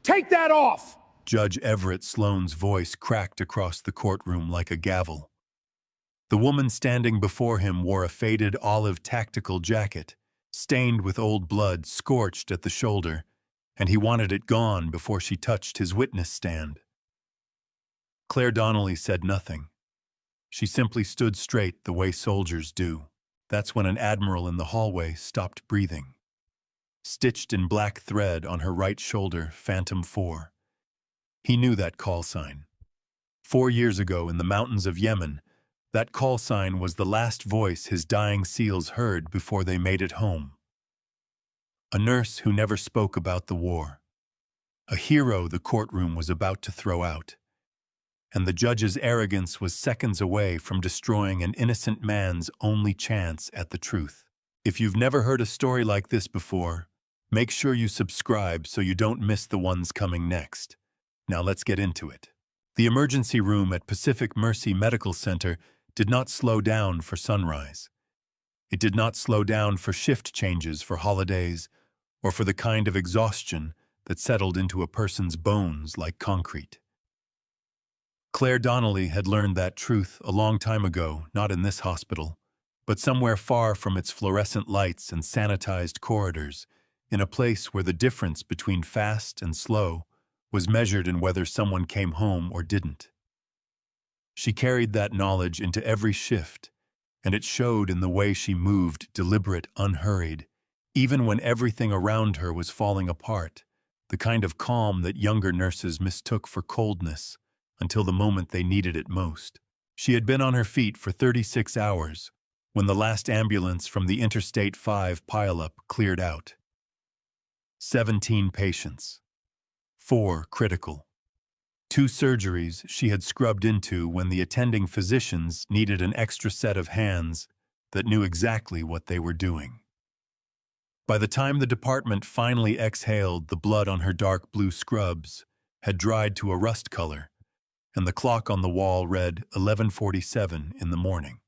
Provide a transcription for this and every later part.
Take that off! Judge Everett Sloan's voice cracked across the courtroom like a gavel. The woman standing before him wore a faded olive tactical jacket, stained with old blood, scorched at the shoulder, and he wanted it gone before she touched his witness stand. Claire Donnelly said nothing. She simply stood straight the way soldiers do. That's when an Admiral in the hallway stopped breathing. Stitched in black thread on her right shoulder, Phantom 4. He knew that call sign. 4 years ago in the mountains of Yemen, that call sign was the last voice his dying SEALs heard before they made it home. A nurse who never spoke about the war. A hero the courtroom was about to throw out. And the judge's arrogance was seconds away from destroying an innocent man's only chance at the truth. If you've never heard a story like this before, make sure you subscribe so you don't miss the ones coming next. Now let's get into it. The emergency room at Pacific Mercy Medical Center did not slow down for sunrise. It did not slow down for shift changes, for holidays, or for the kind of exhaustion that settled into a person's bones like concrete. Claire Donnelly had learned that truth a long time ago, not in this hospital, but somewhere far from its fluorescent lights and sanitized corridors, in a place where the difference between fast and slow was measured in whether someone came home or didn't. She carried that knowledge into every shift, and it showed in the way she moved, deliberate, unhurried, even when everything around her was falling apart, the kind of calm that younger nurses mistook for coldness until the moment they needed it most. She had been on her feet for 36 hours when the last ambulance from the Interstate 5 pileup cleared out. 17 patients. 4 critical. 2 surgeries she had scrubbed into when the attending physicians needed an extra set of hands that knew exactly what they were doing. By the time the department finally exhaled, the blood on her dark blue scrubs had dried to a rust color, and the clock on the wall read 11:47 in the morning.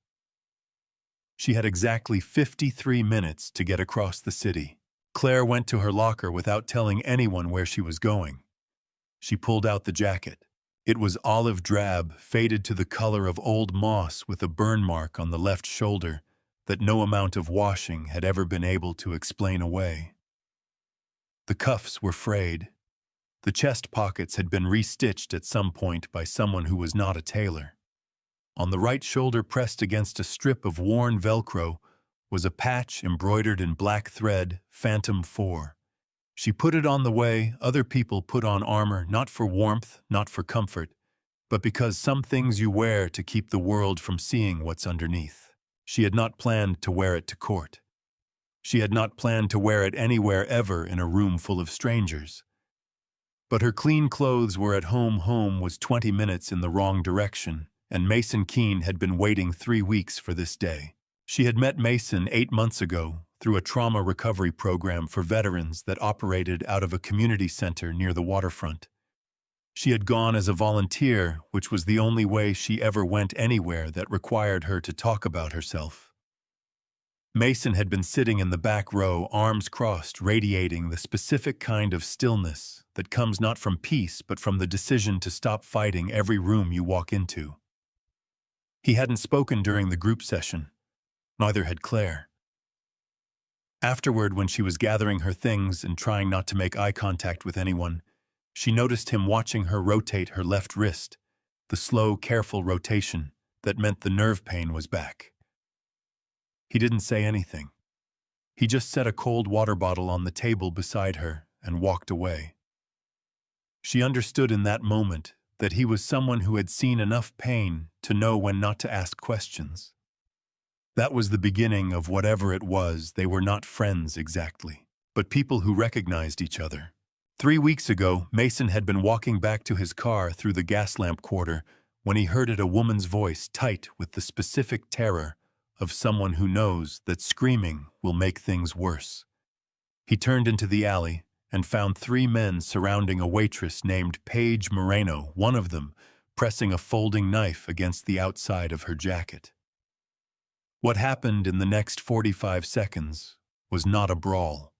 She had exactly 53 minutes to get across the city. Claire went to her locker without telling anyone where she was going. She pulled out the jacket. It was olive drab, faded to the color of old moss with a burn mark on the left shoulder that no amount of washing had ever been able to explain away. The cuffs were frayed. The chest pockets had been restitched at some point by someone who was not a tailor. On the right shoulder, pressed against a strip of worn Velcro, was a patch embroidered in black thread, Phantom 4. She put it on the way other people put on armor, not for warmth, not for comfort, but because some things you wear to keep the world from seeing what's underneath. She had not planned to wear it to court. She had not planned to wear it anywhere ever in a room full of strangers. But her clean clothes were at home. Home was 20 minutes in the wrong direction, and Mason Keene had been waiting 3 weeks for this day. She had met Mason 8 months ago through a trauma recovery program for veterans that operated out of a community center near the waterfront. She had gone as a volunteer, which was the only way she ever went anywhere that required her to talk about herself. Mason had been sitting in the back row, arms crossed, radiating the specific kind of stillness that comes not from peace but from the decision to stop fighting every room you walk into. He hadn't spoken during the group session. Neither had Claire. Afterward, when she was gathering her things and trying not to make eye contact with anyone, she noticed him watching her rotate her left wrist, the slow, careful rotation that meant the nerve pain was back. He didn't say anything. He just set a cold water bottle on the table beside her and walked away. She understood in that moment that he was someone who had seen enough pain to know when not to ask questions. That was the beginning of whatever it was. They were not friends exactly, but people who recognized each other. 3 weeks ago, Mason had been walking back to his car through the gas lamp quarter when he heard a woman's voice, tight with the specific terror of someone who knows that screaming will make things worse. He turned into the alley and found 3 men surrounding a waitress named Paige Moreno, one of them pressing a folding knife against the outside of her jacket. What happened in the next 45 seconds was not a brawl.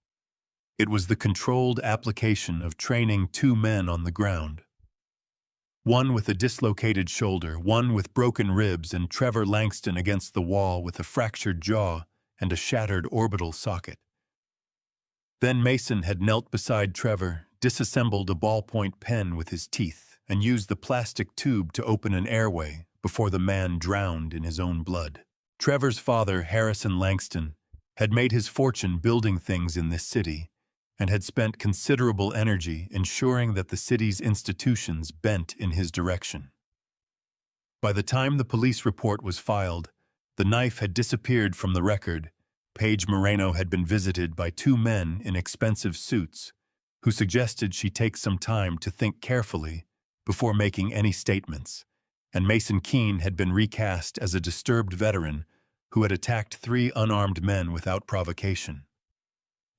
It was the controlled application of training two men on the ground. One with a dislocated shoulder, one with broken ribs, and Trevor Langston against the wall with a fractured jaw and a shattered orbital socket. Then Mason had knelt beside Trevor, disassembled a ballpoint pen with his teeth, and used the plastic tube to open an airway before the man drowned in his own blood. Trevor's father, Harrison Langston, had made his fortune building things in this city and had spent considerable energy ensuring that the city's institutions bent in his direction. By the time the police report was filed, the knife had disappeared from the record. Paige Moreno had been visited by two men in expensive suits who suggested she take some time to think carefully before making any statements, and Mason Keene had been recast as a disturbed veteran who had attacked three unarmed men without provocation.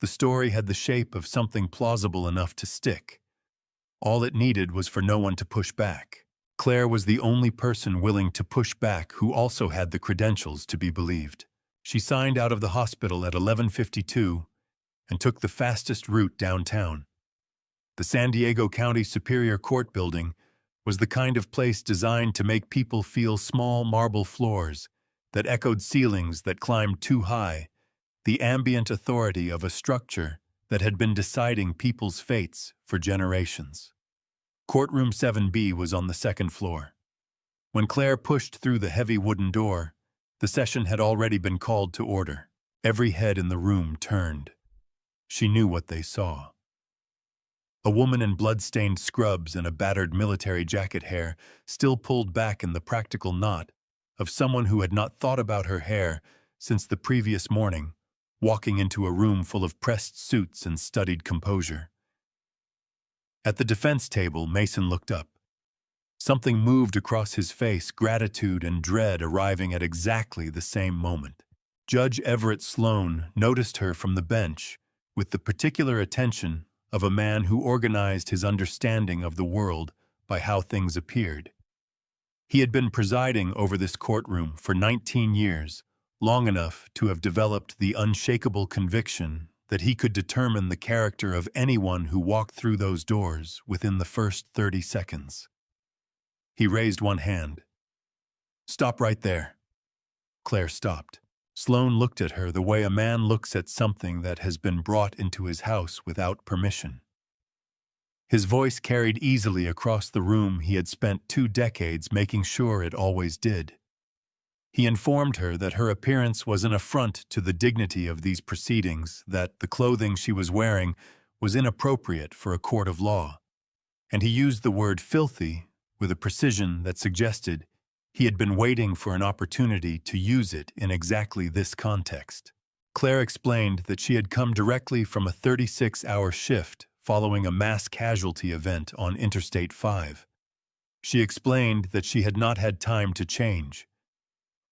The story had the shape of something plausible enough to stick. All it needed was for no one to push back. Claire was the only person willing to push back who also had the credentials to be believed. She signed out of the hospital at 11:52 and took the fastest route downtown. The San Diego County Superior Court building was the kind of place designed to make people feel small marble floors that echoed ceilings that climbed too high, the ambient authority of a structure that had been deciding people's fates for generations. Courtroom 7B was on the second floor. When Claire pushed through the heavy wooden door, the session had already been called to order. Every head in the room turned. She knew what they saw. A woman in blood-stained scrubs and a battered military jacket, hair still pulled back in the practical knot of someone who had not thought about her hair since the previous morning, walking into a room full of pressed suits and studied composure. At the defense table, Mason looked up. Something moved across his face, gratitude and dread arriving at exactly the same moment. Judge Everett Sloan noticed her from the bench with the particular attention of a man who organized his understanding of the world by how things appeared. He had been presiding over this courtroom for 19 years, long enough to have developed the unshakable conviction that he could determine the character of anyone who walked through those doors within the first 30 seconds. He raised one hand. "Stop right there." Claire stopped. Sloan looked at her the way a man looks at something that has been brought into his house without permission. His voice carried easily across the room he had spent 2 decades making sure it always did. He informed her that her appearance was an affront to the dignity of these proceedings, that the clothing she was wearing was inappropriate for a court of law, and he used the word filthy with a precision that suggested he had been waiting for an opportunity to use it in exactly this context. Claire explained that she had come directly from a 36-hour shift following a mass casualty event on Interstate 5. She explained that she had not had time to change.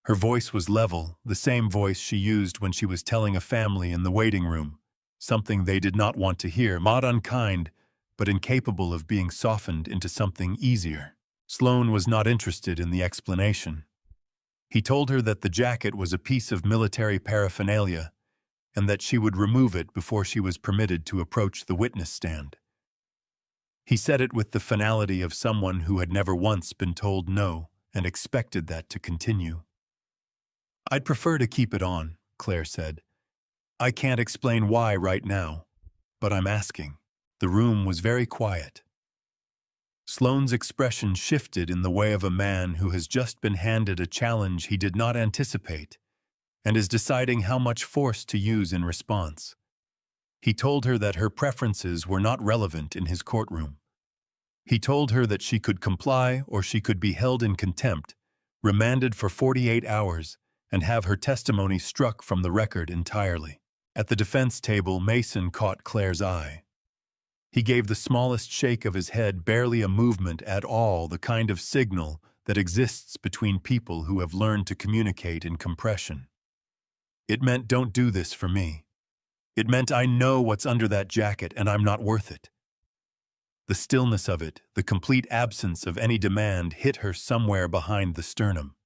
Her voice was level, the same voice she used when she was telling a family in the waiting room, something they did not want to hear, not unkind, but incapable of being softened into something easier. Sloan was not interested in the explanation. He told her that the jacket was a piece of military paraphernalia and that she would remove it before she was permitted to approach the witness stand. He said it with the finality of someone who had never once been told no and expected that to continue. "I'd prefer to keep it on," Claire said. "I can't explain why right now, but I'm asking." The room was very quiet. Sloan's expression shifted in the way of a man who has just been handed a challenge he did not anticipate and is deciding how much force to use in response. He told her that her preferences were not relevant in his courtroom. He told her that she could comply or she could be held in contempt, remanded for 48 hours, and have her testimony struck from the record entirely. At the defense table, Mason caught Claire's eye. He gave the smallest shake of his head, barely a movement at all, the kind of signal that exists between people who have learned to communicate in compression. It meant, "Don't do this for me." It meant, "I know what's under that jacket and I'm not worth it." The stillness of it, the complete absence of any demand, hit her somewhere behind the sternum.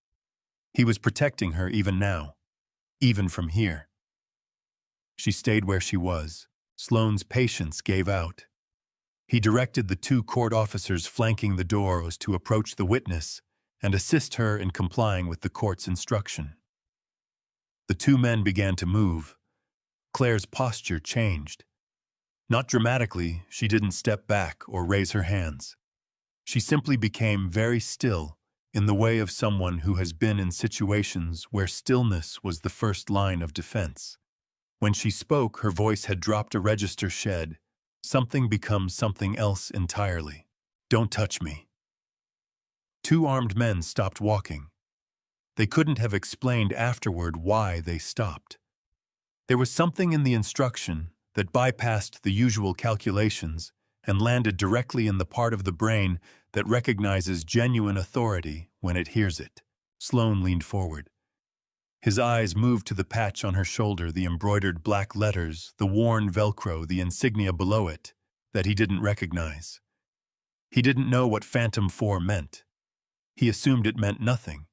He was protecting her even now, even from here. She stayed where she was, Sloane's patience gave out. He directed the two court officers flanking the doors to approach the witness and assist her in complying with the court's instruction. The two men began to move. Claire's posture changed. Not dramatically, she didn't step back or raise her hands. She simply became very still, in the way of someone who has been in situations where stillness was the first line of defense. When she spoke, her voice had dropped a register shed. Something becomes something else entirely. Don't touch me. Two armed men stopped walking. They couldn't have explained afterward why they stopped. There was something in the instruction that bypassed the usual calculations and landed directly in the part of the brain that recognizes genuine authority when it hears it. Sloan leaned forward. His eyes moved to the patch on her shoulder, the embroidered black letters, the worn Velcro, the insignia below it, that he didn't recognize. He didn't know what Phantom 4 meant. He assumed it meant nothing.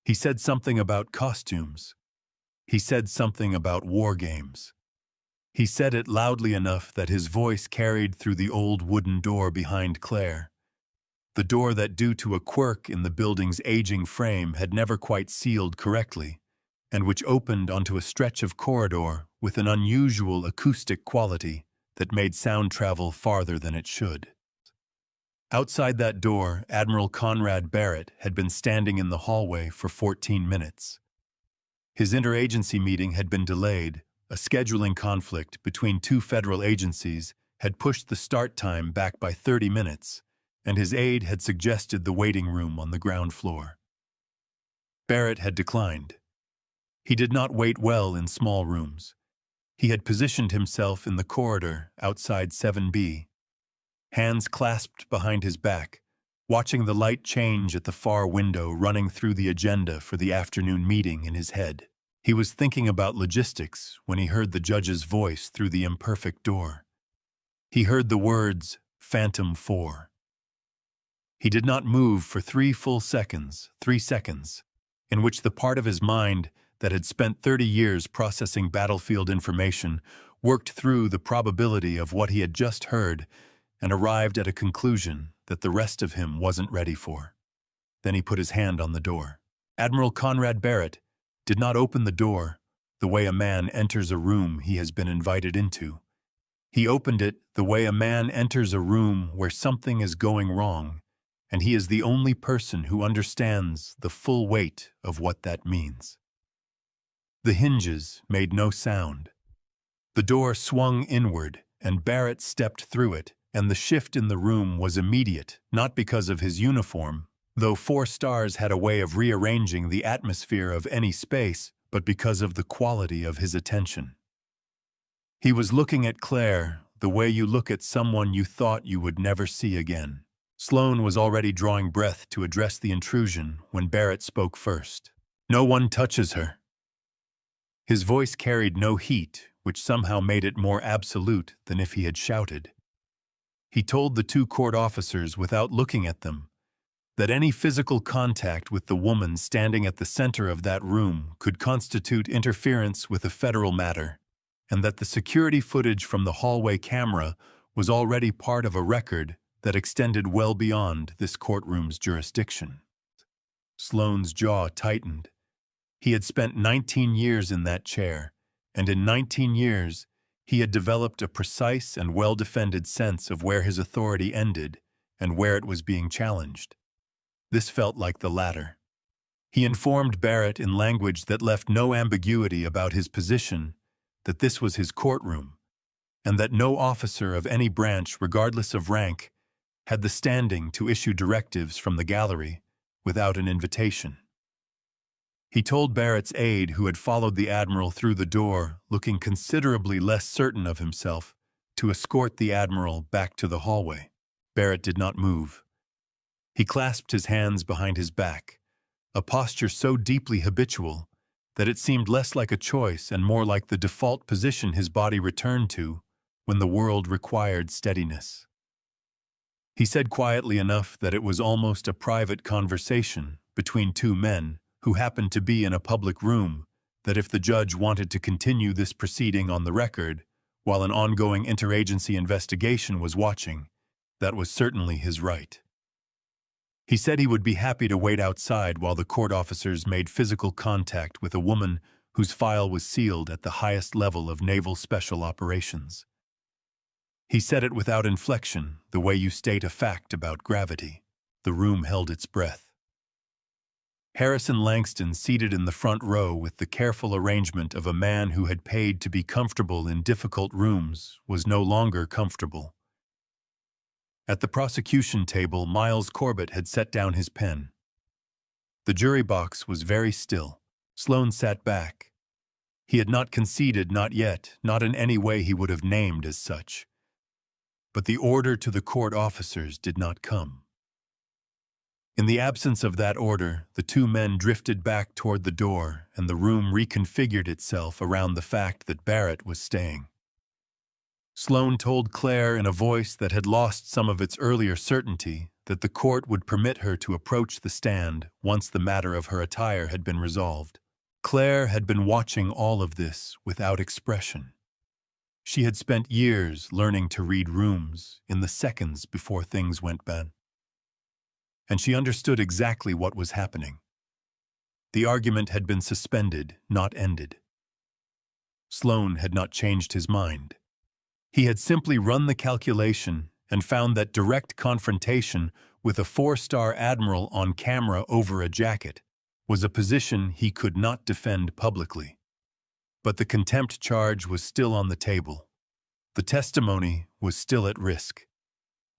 He said something about costumes. He said something about war games. He said it loudly enough that his voice carried through the old wooden door behind Claire. The door that, due to a quirk in the building's aging frame, had never quite sealed correctly, and which opened onto a stretch of corridor with an unusual acoustic quality that made sound travel farther than it should. Outside that door, Admiral Conrad Barrett had been standing in the hallway for 14 minutes. His interagency meeting had been delayed. A scheduling conflict between two federal agencies had pushed the start time back by 30 minutes, and his aide had suggested the waiting room on the ground floor. Barrett had declined. He did not wait well in small rooms. He had positioned himself in the corridor outside 7B, hands clasped behind his back, watching the light change at the far window running through the agenda for the afternoon meeting in his head. He was thinking about logistics when he heard the judge's voice through the imperfect door. He heard the words, Phantom 4. He did not move for 3 full seconds, 3 seconds, in which the part of his mind that had spent 30 years processing battlefield information worked through the probability of what he had just heard and arrived at a conclusion that the rest of him wasn't ready for. Then he put his hand on the door. Admiral Conrad Barrett did not open the door the way a man enters a room he has been invited into. He opened it the way a man enters a room where something is going wrong, and he is the only person who understands the full weight of what that means. The hinges made no sound. The door swung inward, and Barrett stepped through it, and the shift in the room was immediate, not because of his uniform, though 4 stars had a way of rearranging the atmosphere of any space, but because of the quality of his attention. He was looking at Claire the way you look at someone you thought you would never see again. Sloan was already drawing breath to address the intrusion when Barrett spoke first. "No one touches her." His voice carried no heat, which somehow made it more absolute than if he had shouted. He told the two court officers without looking at them that any physical contact with the woman standing at the center of that room could constitute interference with a federal matter, and that the security footage from the hallway camera was already part of a record that extended well beyond this courtroom's jurisdiction. Sloan's jaw tightened. He had spent 19 years in that chair, and in 19 years, he had developed a precise and well-defended sense of where his authority ended and where it was being challenged. This felt like the latter. He informed Barrett in language that left no ambiguity about his position that this was his courtroom, and that no officer of any branch, regardless of rank, had the standing to issue directives from the gallery without an invitation. He told Barrett's aide, who had followed the Admiral through the door, looking considerably less certain of himself, to escort the Admiral back to the hallway. Barrett did not move. He clasped his hands behind his back, a posture so deeply habitual that it seemed less like a choice and more like the default position his body returned to when the world required steadiness. He said quietly enough that it was almost a private conversation between two men who happened to be in a public room, that if the judge wanted to continue this proceeding on the record, while an ongoing interagency investigation was watching, that was certainly his right. He said he would be happy to wait outside while the court officers made physical contact with a woman whose file was sealed at the highest level of Naval Special Operations. He said it without inflection, the way you state a fact about gravity. The room held its breath. Harrison Langston, seated in the front row with the careful arrangement of a man who had paid to be comfortable in difficult rooms, was no longer comfortable. At the prosecution table, Miles Corbett had set down his pen. The jury box was very still. Sloan sat back. He had not conceded, not yet, not in any way he would have named as such. But the order to the court officers did not come. In the absence of that order, the two men drifted back toward the door, and the room reconfigured itself around the fact that Barrett was staying. Sloan told Claire in a voice that had lost some of its earlier certainty that the court would permit her to approach the stand once the matter of her attire had been resolved. Claire had been watching all of this without expression. She had spent years learning to read rooms in the seconds before things went bad. And she understood exactly what was happening. The argument had been suspended, not ended. Sloan had not changed his mind. He had simply run the calculation and found that direct confrontation with a four-star admiral on camera over a jacket was a position he could not defend publicly. But the contempt charge was still on the table. The testimony was still at risk.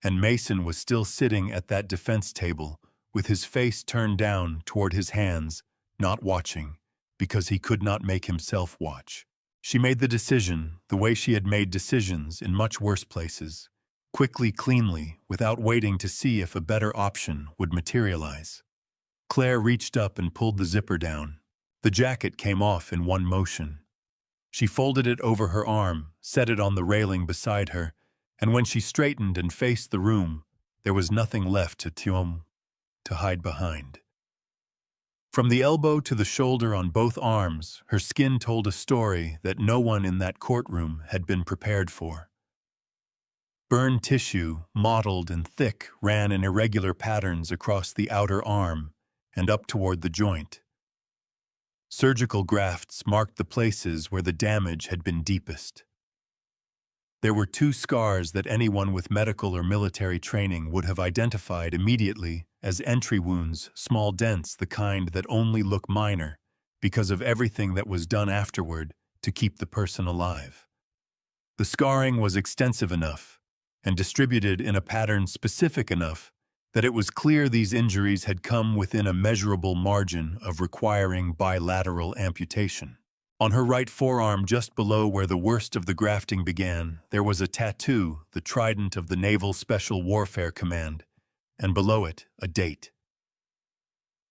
And Mason was still sitting at that defense table with his face turned down toward his hands, not watching, because he could not make himself watch. She made the decision the way she had made decisions in much worse places, quickly, cleanly, without waiting to see if a better option would materialize. Claire reached up and pulled the zipper down. The jacket came off in one motion. She folded it over her arm, set it on the railing beside her, and when she straightened and faced the room, there was nothing left to hide behind. From the elbow to the shoulder on both arms, her skin told a story that no one in that courtroom had been prepared for. Burned tissue, mottled and thick, ran in irregular patterns across the outer arm and up toward the joint. Surgical grafts marked the places where the damage had been deepest. There were two scars that anyone with medical or military training would have identified immediately as entry wounds, small dents, the kind that only look minor because of everything that was done afterward to keep the person alive. The scarring was extensive enough and distributed in a pattern specific enough that it was clear these injuries had come within a measurable margin of requiring bilateral amputation. On her right forearm, just below where the worst of the grafting began, there was a tattoo, the trident of the Naval Special Warfare Command, and below it, a date.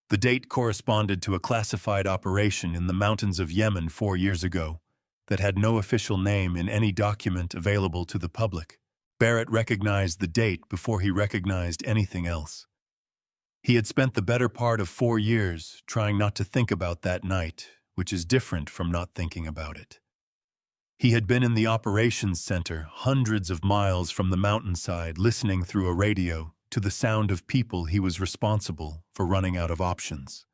The date corresponded to a classified operation in the mountains of Yemen 4 years ago that had no official name in any document available to the public. Barrett recognized the date before he recognized anything else. He had spent the better part of 4 years trying not to think about that night, which is different from not thinking about it. He had been in the operations center, hundreds of miles from the mountainside, listening through a radio to the sound of people he was responsible for running out of options.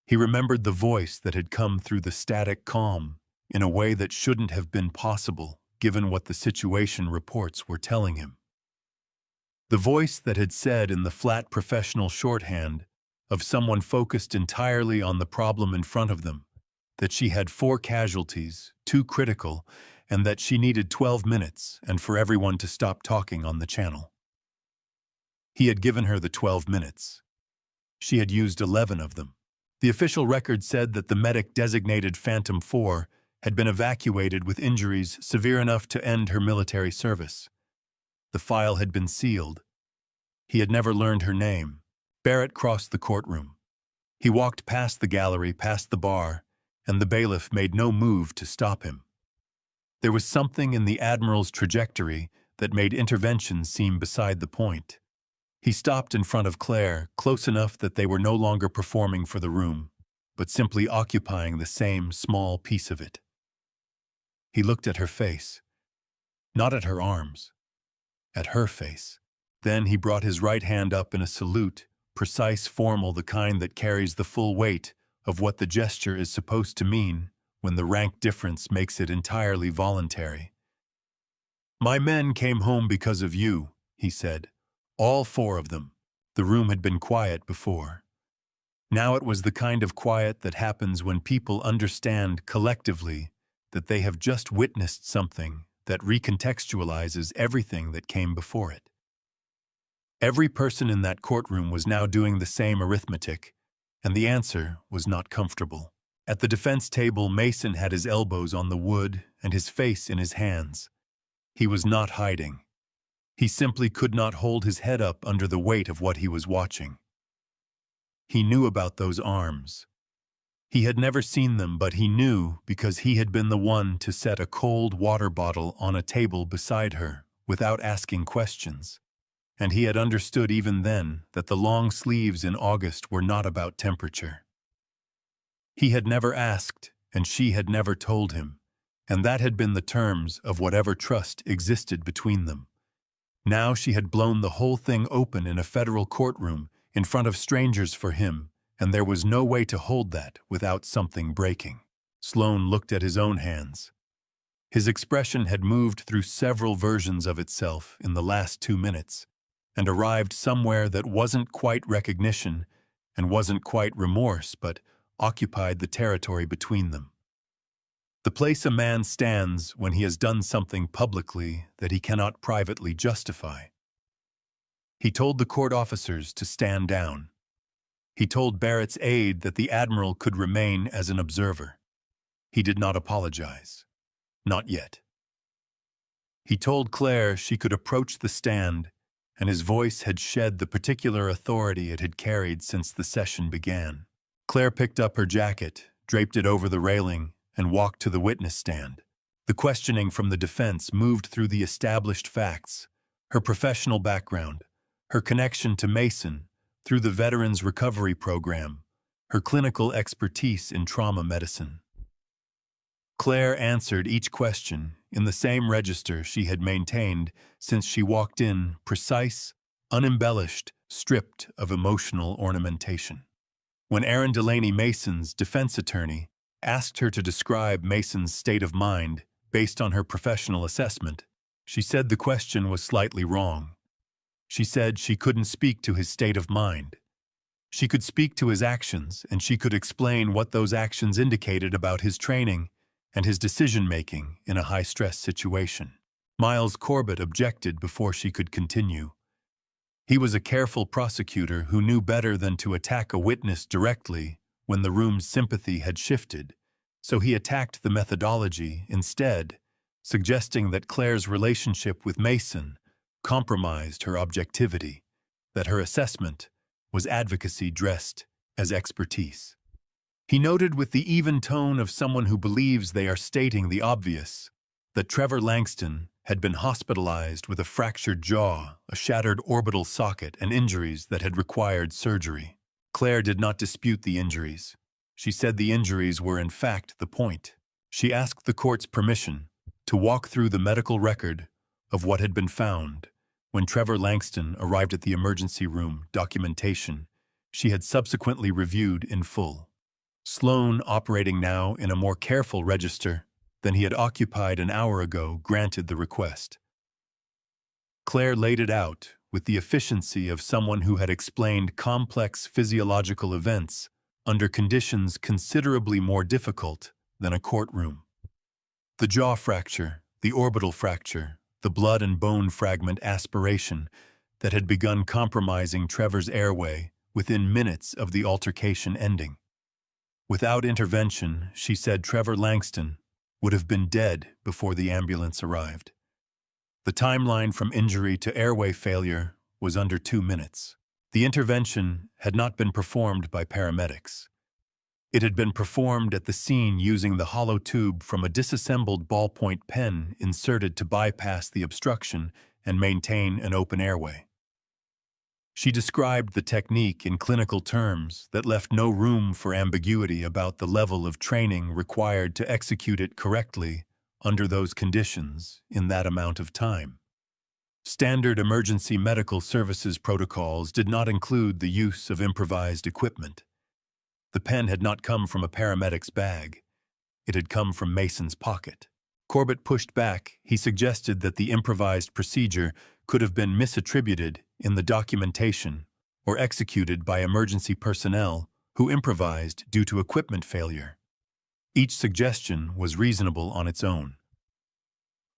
He remembered the voice that had come through the static calm in a way that shouldn't have been possible given what the situation reports were telling him. The voice that had said in the flat professional shorthand of someone focused entirely on the problem in front of them, that she had 4 casualties, 2 critical, and that she needed 12 minutes and for everyone to stop talking on the channel. He had given her the 12 minutes. She had used 11 of them. The official record said that the medic designated Phantom 4 had been evacuated with injuries severe enough to end her military service. The file had been sealed. He had never learned her name. Barrett crossed the courtroom. He walked past the gallery, past the bar, and the bailiff made no move to stop him. There was something in the Admiral's trajectory that made intervention seem beside the point. He stopped in front of Claire, close enough that they were no longer performing for the room, but simply occupying the same small piece of it. He looked at her face, not at her arms, at her face. Then he brought his right hand up in a salute, precise, formal, the kind that carries the full weight of what the gesture is supposed to mean when the rank difference makes it entirely voluntary. "My men came home because of you," he said. "All 4 of them." The room had been quiet before. Now it was the kind of quiet that happens when people understand collectively that they have just witnessed something that recontextualizes everything that came before it. Every person in that courtroom was now doing the same arithmetic, and the answer was not comfortable. At the defense table, Mason had his elbows on the wood and his face in his hands. He was not hiding. He simply could not hold his head up under the weight of what he was watching. He knew about those arms. He had never seen them, but he knew because he had been the one to set a cold water bottle on a table beside her without asking questions. And he had understood even then that the long sleeves in August were not about temperature. He had never asked, and she had never told him, and that had been the terms of whatever trust existed between them. Now she had blown the whole thing open in a federal courtroom in front of strangers for him, and there was no way to hold that without something breaking. Sloan looked at his own hands. His expression had moved through several versions of itself in the last 2 minutes, and arrived somewhere that wasn't quite recognition and wasn't quite remorse, but occupied the territory between them. The place a man stands when he has done something publicly that he cannot privately justify. He told the court officers to stand down. He told Barrett's aide that the Admiral could remain as an observer. He did not apologize. Not yet. He told Claire she could approach the stand, and his voice had shed the particular authority it had carried since the session began. Claire picked up her jacket, draped it over the railing, and walked to the witness stand. The questioning from the defense moved through the established facts, her professional background, her connection to Mason through the Veterans Recovery Program, her clinical expertise in trauma medicine. Claire answered each question in the same register she had maintained since she walked in, precise, unembellished, stripped of emotional ornamentation. When Aaron Delaney, Mason's defense attorney, asked her to describe Mason's state of mind based on her professional assessment, she said the question was slightly wrong. She said she couldn't speak to his state of mind. She could speak to his actions, and she could explain what those actions indicated about his training and his decision-making in a high-stress situation. Miles Corbett objected before she could continue. He was a careful prosecutor who knew better than to attack a witness directly when the room's sympathy had shifted, so he attacked the methodology instead, suggesting that Claire's relationship with Mason compromised her objectivity, that her assessment was advocacy dressed as expertise. He noted with the even tone of someone who believes they are stating the obvious that Trevor Langston had been hospitalized with a fractured jaw, a shattered orbital socket, and injuries that had required surgery. Claire did not dispute the injuries. She said the injuries were in fact the point. She asked the court's permission to walk through the medical record of what had been found when Trevor Langston arrived at the emergency room documentation she had subsequently reviewed in full. Sloan, operating now in a more careful register than he had occupied an hour ago, granted the request. Claire laid it out with the efficiency of someone who had explained complex physiological events under conditions considerably more difficult than a courtroom. The jaw fracture, the orbital fracture, the blood and bone fragment aspiration that had begun compromising Trevor's airway within minutes of the altercation ending. Without intervention, she said Trevor Langston would have been dead before the ambulance arrived. The timeline from injury to airway failure was under 2 minutes. The intervention had not been performed by paramedics. It had been performed at the scene using the hollow tube from a disassembled ballpoint pen inserted to bypass the obstruction and maintain an open airway. She described the technique in clinical terms that left no room for ambiguity about the level of training required to execute it correctly under those conditions in that amount of time. Standard emergency medical services protocols did not include the use of improvised equipment. The pen had not come from a paramedic's bag. It had come from Mason's pocket. Corbett pushed back. He suggested that the improvised procedure could have been misattributed in the documentation or executed by emergency personnel who improvised due to equipment failure. Each suggestion was reasonable on its own.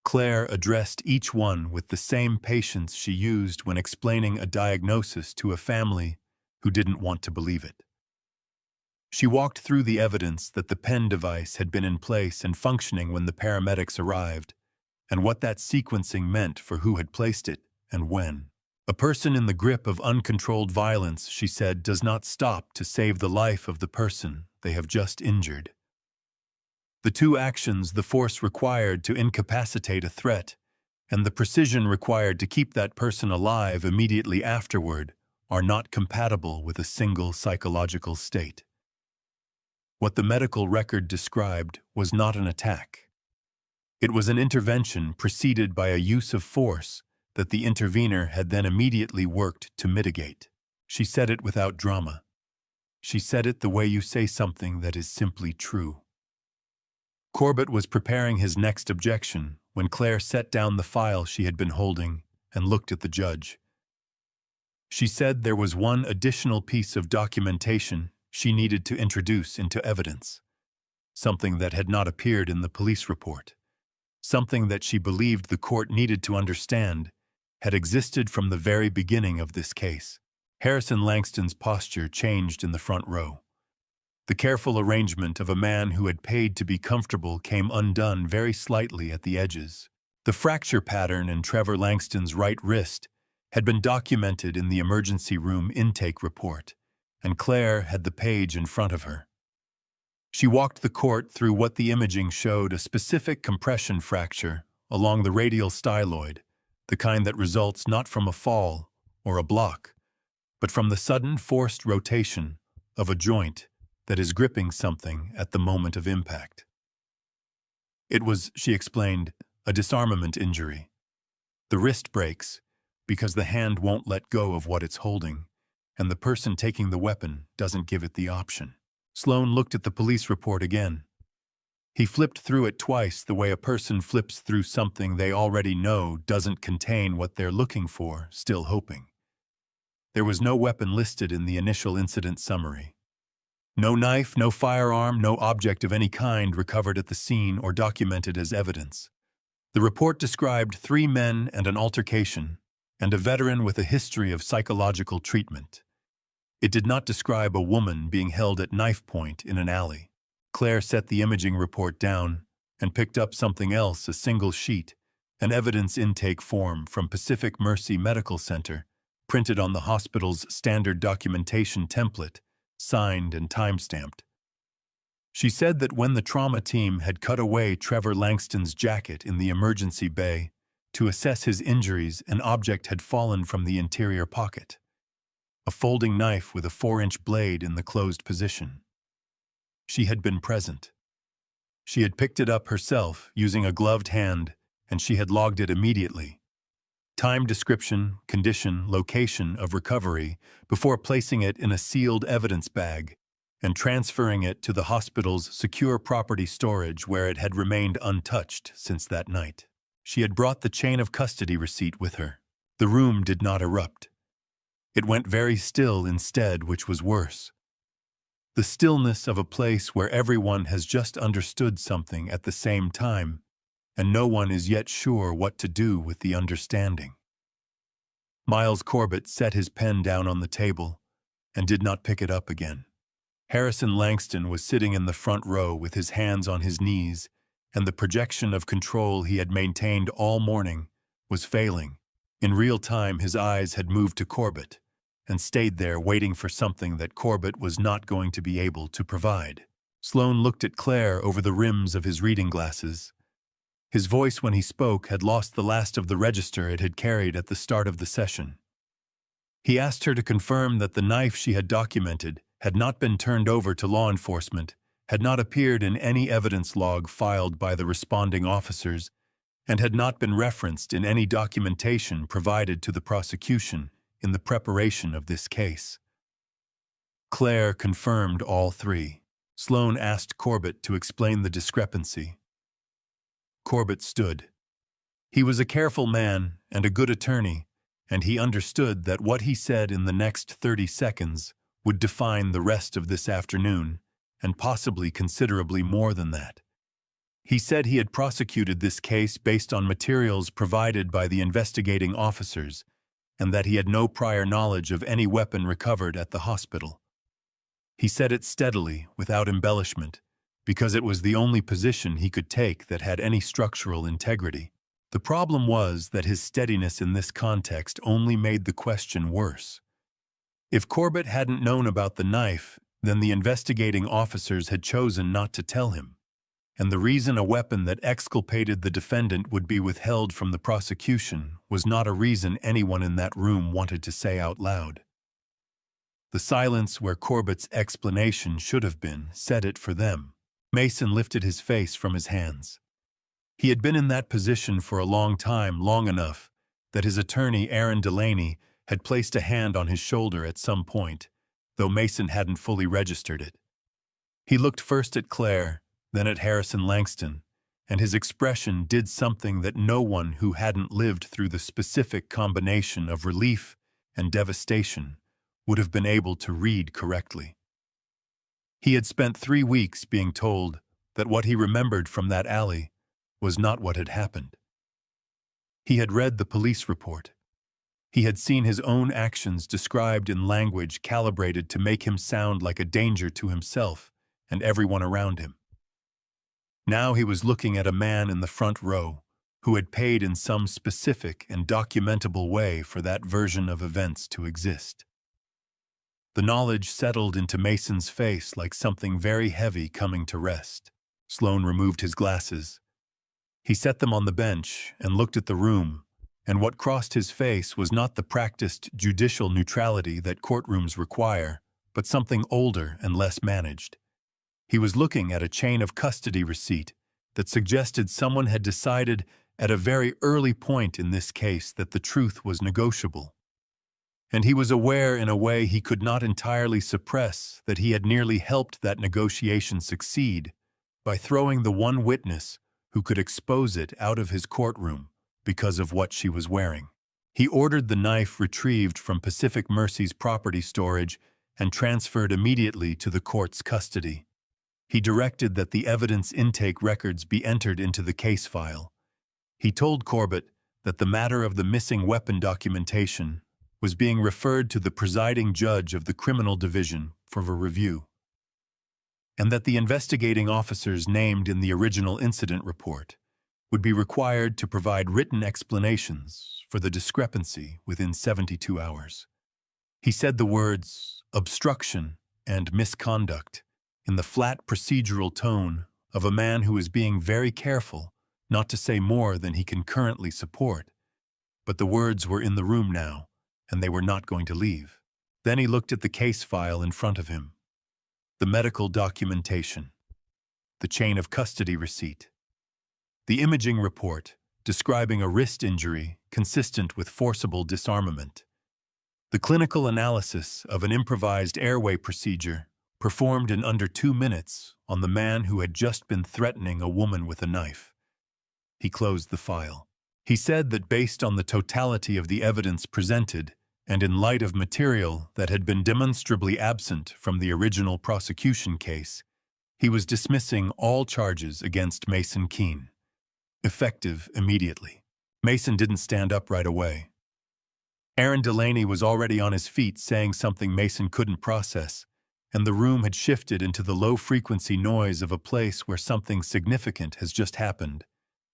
Claire addressed each one with the same patience she used when explaining a diagnosis to a family who didn't want to believe it. She walked through the evidence that the pen device had been in place and functioning when the paramedics arrived, and what that sequencing meant for who had placed it and when. A person in the grip of uncontrolled violence, she said, does not stop to save the life of the person they have just injured. The two actions, the force required to incapacitate a threat and the precision required to keep that person alive immediately afterward, are not compatible with a single psychological state. What the medical record described was not an attack. It was an intervention preceded by a use of force that the intervener had then immediately worked to mitigate. She said it without drama. She said it the way you say something that is simply true. Corbett was preparing his next objection when Claire set down the file she had been holding and looked at the judge. She said there was one additional piece of documentation she needed to introduce into evidence, something that had not appeared in the police report, something that she believed the court needed to understand had existed from the very beginning of this case. Harrison Langston's posture changed in the front row. The careful arrangement of a man who had paid to be comfortable came undone very slightly at the edges. The fracture pattern in Trevor Langston's right wrist had been documented in the emergency room intake report, and Claire had the page in front of her. She walked the court through what the imaging showed: a specific compression fracture along the radial styloid, the kind that results not from a fall or a block, but from the sudden forced rotation of a joint that is gripping something at the moment of impact. It was, she explained, a disarmament injury. The wrist breaks because the hand won't let go of what it's holding, and the person taking the weapon doesn't give it the option. Sloan looked at the police report again. He flipped through it twice the way a person flips through something they already know doesn't contain what they're looking for, still hoping. There was no weapon listed in the initial incident summary. No knife, no firearm, no object of any kind recovered at the scene or documented as evidence. The report described 3 men and an altercation, and a veteran with a history of psychological treatment. It did not describe a woman being held at knife point in an alley. Claire set the imaging report down and picked up something else, a single sheet, an evidence intake form from Pacific Mercy Medical Center, printed on the hospital's standard documentation template, signed and time-stamped. She said that when the trauma team had cut away Trevor Langston's jacket in the emergency bay to assess his injuries, an object had fallen from the interior pocket, a folding knife with a 4-inch blade in the closed position. She had been present. She had picked it up herself using a gloved hand, and she had logged it immediately. Time description, condition, location of recovery, before placing it in a sealed evidence bag and transferring it to the hospital's secure property storage where it had remained untouched since that night. She had brought the chain of custody receipt with her. The room did not erupt. It went very still instead, which was worse. The stillness of a place where everyone has just understood something at the same time, and no one is yet sure what to do with the understanding. Miles Corbett set his pen down on the table and did not pick it up again. Harrison Langston was sitting in the front row with his hands on his knees, and the projection of control he had maintained all morning was failing. In real time, his eyes had moved to Corbett and stayed there waiting for something that Corbett was not going to be able to provide. Sloan looked at Claire over the rims of his reading glasses. His voice when he spoke had lost the last of the register it had carried at the start of the session. He asked her to confirm that the knife she had documented had not been turned over to law enforcement had not appeared in any evidence log filed by the responding officers, and had not been referenced in any documentation provided to the prosecution in the preparation of this case. Claire confirmed all three. Sloan asked Corbett to explain the discrepancy. Corbett stood. He was a careful man and a good attorney, and he understood that what he said in the next 30 seconds would define the rest of this afternoon, and possibly considerably more than that. He said he had prosecuted this case based on materials provided by the investigating officers, and that he had no prior knowledge of any weapon recovered at the hospital. He said it steadily, without embellishment, because it was the only position he could take that had any structural integrity. The problem was that his steadiness in this context only made the question worse. If Corbett hadn't known about the knife, then the investigating officers had chosen not to tell him, and the reason a weapon that exculpated the defendant would be withheld from the prosecution was not a reason anyone in that room wanted to say out loud. The silence where Corbett's explanation should have been said it for them. Mason lifted his face from his hands. He had been in that position for a long time, long enough that his attorney, Aaron Delaney, had placed a hand on his shoulder at some point, though Mason hadn't fully registered it. He looked first at Claire, then at Harrison Langston, and his expression did something that no one who hadn't lived through the specific combination of relief and devastation would have been able to read correctly. He had spent 3 weeks being told that what he remembered from that alley was not what had happened. He had read the police report. He had seen his own actions described in language calibrated to make him sound like a danger to himself and everyone around him. Now he was looking at a man in the front row who had paid in some specific and documentable way for that version of events to exist. The knowledge settled into Mason's face like something very heavy coming to rest. Sloan removed his glasses. He set them on the bench and looked at the room, and what crossed his face was not the practiced judicial neutrality that courtrooms require, but something older and less managed. He was looking at a chain of custody receipt that suggested someone had decided at a very early point in this case that the truth was negotiable. And he was aware in a way he could not entirely suppress that he had nearly helped that negotiation succeed by throwing the one witness who could expose it out of his courtroom because of what she was wearing. He ordered the knife retrieved from Pacific Mercy's property storage and transferred immediately to the court's custody. He directed that the evidence intake records be entered into the case file. He told Corbett that the matter of the missing weapon documentation was being referred to the presiding judge of the criminal division for a review, and that the investigating officers named in the original incident report would be required to provide written explanations for the discrepancy within 72 hours. He said the words obstruction and misconduct in the flat procedural tone of a man who is being very careful not to say more than he can currently support. But the words were in the room now, and they were not going to leave. Then he looked at the case file in front of him. The medical documentation, the chain of custody receipt, the imaging report describing a wrist injury consistent with forcible disarmament, the clinical analysis of an improvised airway procedure performed in under 2 minutes on the man who had just been threatening a woman with a knife. He closed the file. He said that based on the totality of the evidence presented, and in light of material that had been demonstrably absent from the original prosecution case, he was dismissing all charges against Mason Keene, effective immediately. Mason didn't stand up right away. Aaron Delaney was already on his feet saying something Mason couldn't process, and the room had shifted into the low-frequency noise of a place where something significant has just happened,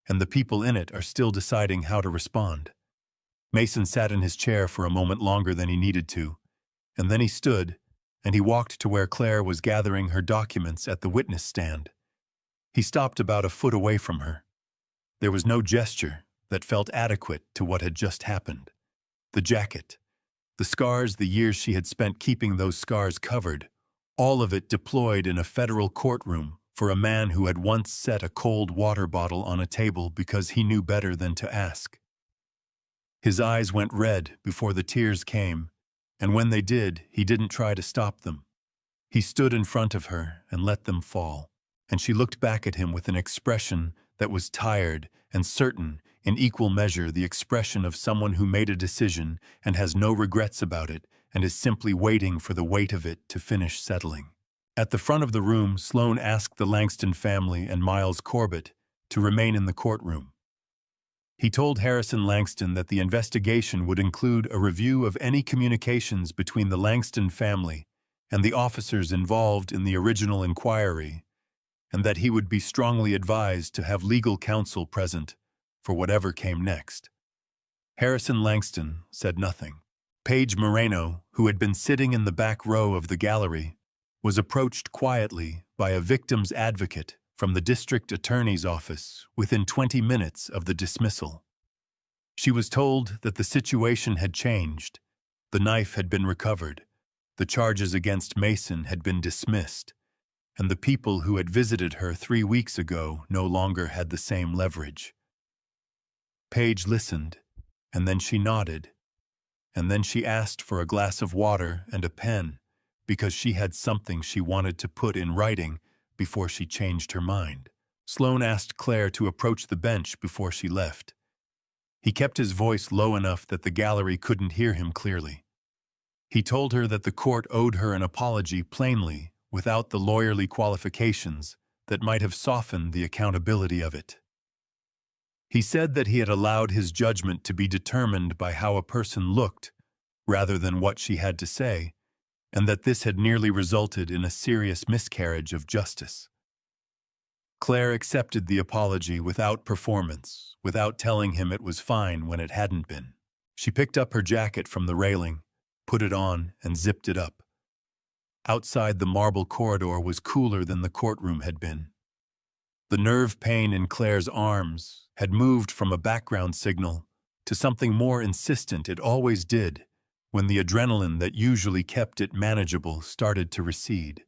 and the people in it are still deciding how to respond. Mason sat in his chair for a moment longer than he needed to, and then he stood, and he walked to where Claire was gathering her documents at the witness stand. He stopped about a foot away from her. There was no gesture that felt adequate to what had just happened. The jacket, the scars, the years she had spent keeping those scars covered, all of it deployed in a federal courtroom for a man who had once set a cold water bottle on a table because he knew better than to ask. His eyes went red before the tears came, and when they did, he didn't try to stop them. He stood in front of her and let them fall, and she looked back at him with an expression that was tired and certain, in equal measure the expression of someone who made a decision and has no regrets about it and is simply waiting for the weight of it to finish settling. At the front of the room, Sloan asked the Langston family and Miles Corbett to remain in the courtroom. He told Harrison Langston that the investigation would include a review of any communications between the Langston family and the officers involved in the original inquiry, and that he would be strongly advised to have legal counsel present for whatever came next. Harrison Langston said nothing. Paige Moreno, who had been sitting in the back row of the gallery, was approached quietly by a victim's advocate from the district attorney's office within 20 minutes of the dismissal. She was told that the situation had changed, the knife had been recovered, the charges against Mason had been dismissed, and the people who had visited her 3 weeks ago no longer had the same leverage. Paige listened, and then she nodded, and then she asked for a glass of water and a pen because she had something she wanted to put in writing before she changed her mind. Sloan asked Claire to approach the bench before she left. He kept his voice low enough that the gallery couldn't hear him clearly. He told her that the court owed her an apology plainly, without the lawyerly qualifications that might have softened the accountability of it. He said that he had allowed his judgment to be determined by how a person looked, rather than what she had to say, and that this had nearly resulted in a serious miscarriage of justice. Claire accepted the apology without performance, without telling him it was fine when it hadn't been. She picked up her jacket from the railing, put it on, and zipped it up. Outside, the marble corridor was cooler than the courtroom had been. The nerve pain in Claire's arms had moved from a background signal to something more insistent it always did when the adrenaline that usually kept it manageable started to recede.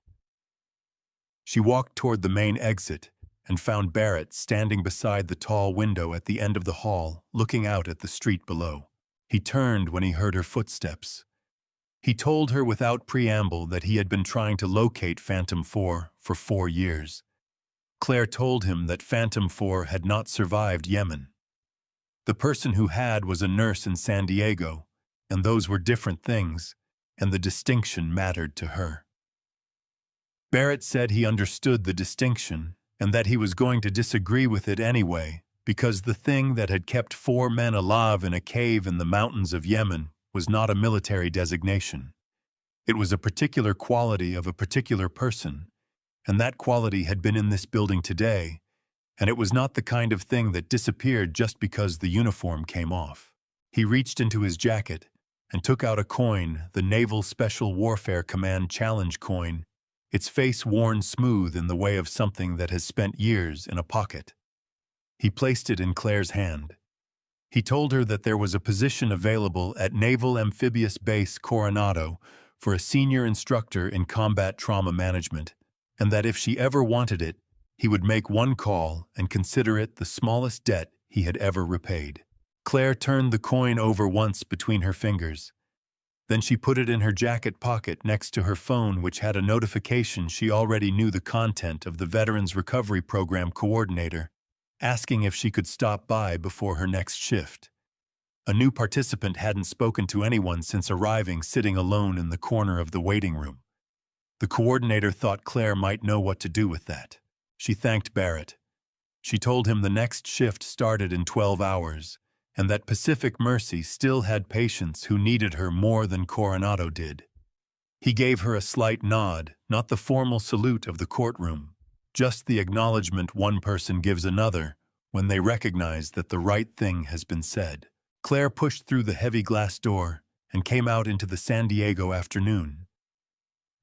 She walked toward the main exit and found Barrett standing beside the tall window at the end of the hall, looking out at the street below. He turned when he heard her footsteps. He told her without preamble that he had been trying to locate Phantom 4 for 4 years. Claire told him that Phantom 4 had not survived Yemen. The person who had was a nurse in San Diego, and those were different things, and the distinction mattered to her. Barrett said he understood the distinction, and that he was going to disagree with it anyway, because the thing that had kept 4 men alive in a cave in the mountains of Yemen was not a military designation. It was a particular quality of a particular person, and that quality had been in this building today, and it was not the kind of thing that disappeared just because the uniform came off. He reached into his jacket and took out a coin, the Naval Special Warfare Command Challenge coin, its face worn smooth in the way of something that has spent years in a pocket. He placed it in Claire's hand. He told her that there was a position available at Naval Amphibious Base Coronado for a senior instructor in combat trauma management, and that if she ever wanted it, he would make one call and consider it the smallest debt he had ever repaid. Claire turned the coin over once between her fingers. Then she put it in her jacket pocket next to her phone, which had a notification she already knew the content of the Veterans Recovery Program coordinator, asking if she could stop by before her next shift. A new participant hadn't spoken to anyone since arriving, sitting alone in the corner of the waiting room. The coordinator thought Claire might know what to do with that. She thanked Barrett. She told him the next shift started in 12 hours, and that Pacific Mercy still had patients who needed her more than Coronado did. He gave her a slight nod, not the formal salute of the courtroom, just the acknowledgement one person gives another when they recognize that the right thing has been said. Claire pushed through the heavy glass door and came out into the San Diego afternoon.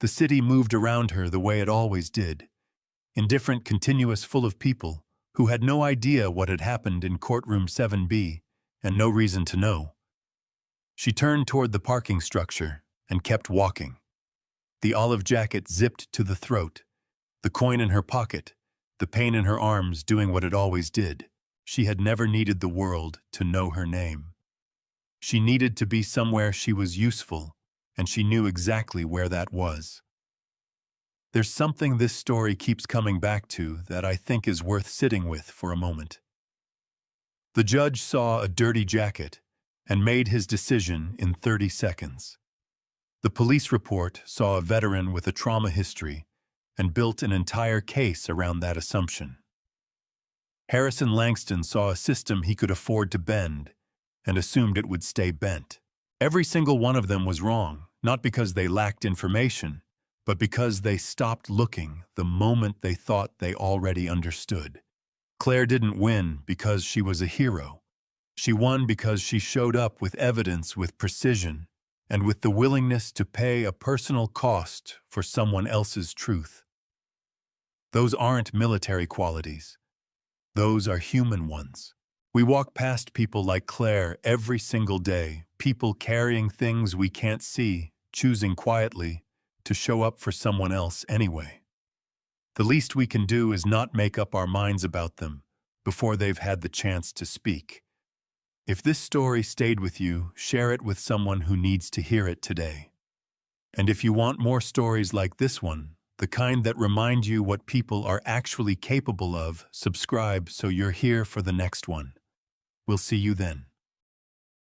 The city moved around her the way it always did, indifferent, continuous, full of people who had no idea what had happened in courtroom 7B and no reason to know. She turned toward the parking structure and kept walking. The olive jacket zipped to the throat, the coin in her pocket, the pain in her arms doing what it always did. She had never needed the world to know her name. She needed to be somewhere she was useful, and she knew exactly where that was. There's something this story keeps coming back to that I think is worth sitting with for a moment. The judge saw a dirty jacket and made his decision in 30 seconds. The police report saw a veteran with a trauma history and built an entire case around that assumption. Harrison Langston saw a system he could afford to bend and assumed it would stay bent. Every single one of them was wrong, not because they lacked information, but because they stopped looking the moment they thought they already understood. Claire didn't win because she was a hero. She won because she showed up with evidence with precision and with the willingness to pay a personal cost for someone else's truth. Those aren't military qualities. Those are human ones. We walk past people like Claire every single day, people carrying things we can't see, choosing quietly to show up for someone else anyway. The least we can do is not make up our minds about them before they've had the chance to speak. If this story stayed with you, share it with someone who needs to hear it today. And if you want more stories like this one, the kind that remind you what people are actually capable of, subscribe so you're here for the next one. We'll see you then.